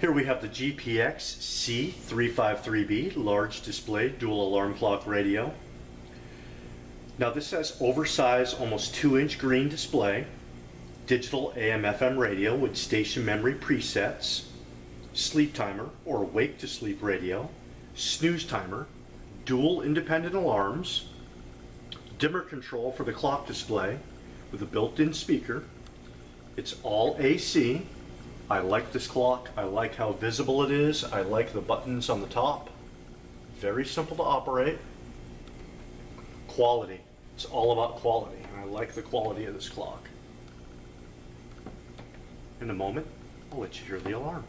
Here we have the GPX C353B large display dual alarm clock radio. Now this has oversized, almost 2-inch green display, digital AM/FM radio with station memory presets, sleep timer or wake to sleep radio, snooze timer, dual independent alarms, dimmer control for the clock display with a built-in speaker. It's all AC. I like this clock. I like how visible it is. I like the buttons on the top. Very simple to operate. Quality. It's all about quality. I like the quality of this clock. In a moment, I'll let you hear the alarm.